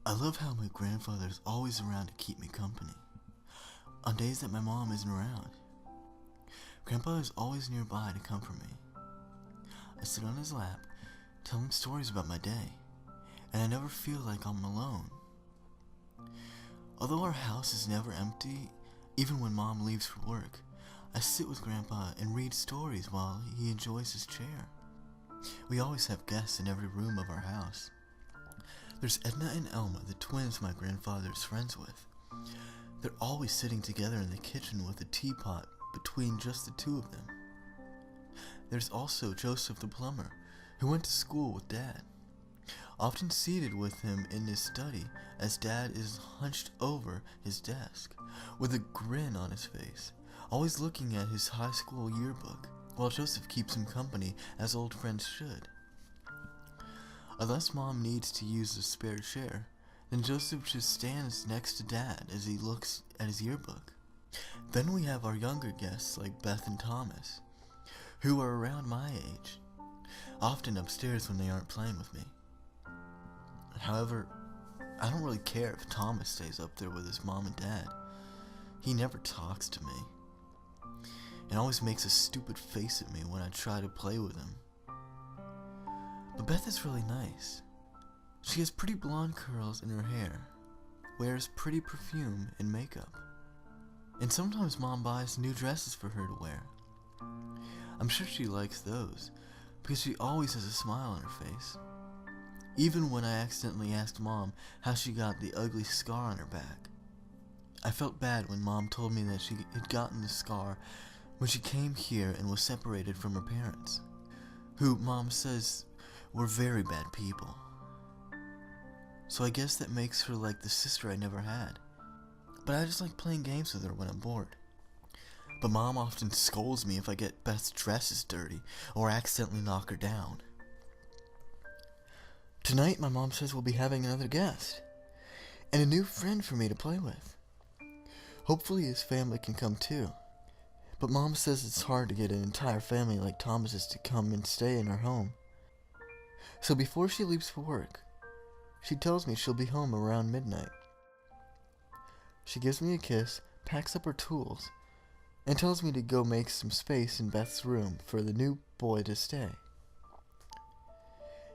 I love how my grandfather's always around to keep me company. On days that my mom isn't around, Grandpa is always nearby to comfort me. I sit on his lap, tell him stories about my day, and I never feel like I'm alone. Although our house is never empty, even when Mom leaves for work, I sit with Grandpa and read stories while he enjoys his chair. We always have guests in every room of our house. There's Edna and Elma, the twins my grandfather is friends with. They're always sitting together in the kitchen with a teapot between just the two of them. There's also Joseph the plumber, who went to school with Dad, often seated with him in his study as Dad is hunched over his desk, with a grin on his face, always looking at his high school yearbook, while Joseph keeps him company as old friends should. Unless Mom needs to use the spare chair, then Joseph just stands next to Dad as he looks at his yearbook. Then we have our younger guests like Beth and Thomas, who are around my age, often upstairs when they aren't playing with me. However, I don't really care if Thomas stays up there with his mom and dad. He never talks to me, and always makes a stupid face at me when I try to play with him. But Beth is really nice. She has pretty blonde curls in her hair, wears pretty perfume and makeup, and sometimes Mom buys new dresses for her to wear. I'm sure she likes those, because she always has a smile on her face. Even when I accidentally asked Mom how she got the ugly scar on her back. I felt bad when Mom told me that she had gotten the scar when she came here and was separated from her parents, who Mom says were very bad people. So I guess that makes her like the sister I never had. But I just like playing games with her when I'm bored. But Mom often scolds me if I get Beth's dresses dirty or accidentally knock her down. Tonight, my mom says we'll be having another guest, and a new friend for me to play with. Hopefully his family can come too. But Mom says it's hard to get an entire family like Thomas's to come and stay in our home. So before she leaves for work, she tells me she'll be home around midnight. She gives me a kiss, packs up her tools, and tells me to go make some space in Beth's room for the new boy to stay.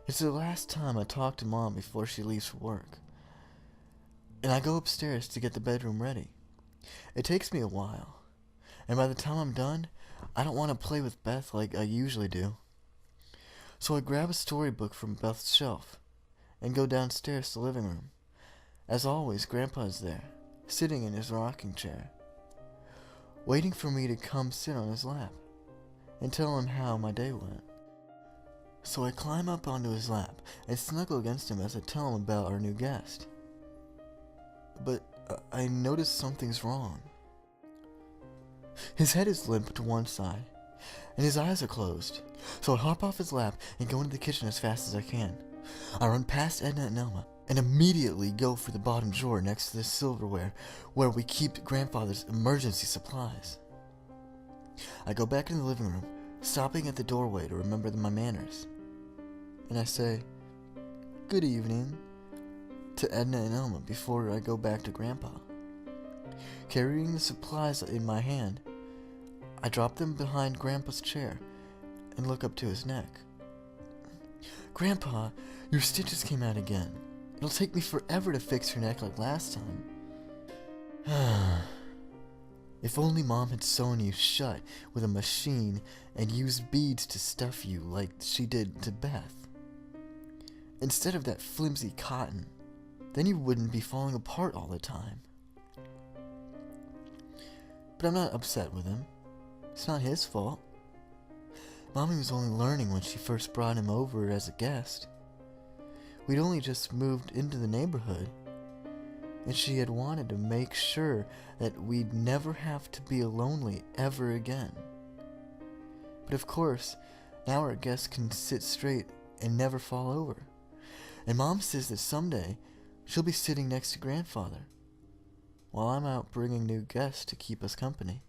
It's the last time I talk to Mom before she leaves for work, and I go upstairs to get the bedroom ready. It takes me a while, and by the time I'm done, I don't want to play with Beth like I usually do. So I grab a storybook from Beth's shelf and go downstairs to the living room. As always, Grandpa is there, sitting in his rocking chair, waiting for me to come sit on his lap and tell him how my day went. So I climb up onto his lap and snuggle against him as I tell him about our new guest. But I notice something's wrong. His head is limp to one side, and his eyes are closed. So I hop off his lap and go into the kitchen as fast as I can. I run past Edna and Elma and immediately go for the bottom drawer next to the silverware where we keep Grandfather's emergency supplies. I go back in the living room, stopping at the doorway to remember my manners. And I say, "Good evening," to Edna and Elma before I go back to Grandpa. Carrying the supplies in my hand, I drop them behind Grandpa's chair and look up to his neck. "Grandpa, your stitches came out again. It'll take me forever to fix your neck like last time." If only Mom had sewn you shut with a machine and used beads to stuff you like she did to Beth, instead of that flimsy cotton, then you wouldn't be falling apart all the time. But I'm not upset with him. It's not his fault. Mommy was only learning when she first brought him over as a guest. We'd only just moved into the neighborhood, and she had wanted to make sure that we'd never have to be lonely ever again. But of course, now our guest can sit straight and never fall over. And Mom says that someday she'll be sitting next to Grandfather, while I'm out bringing new guests to keep us company.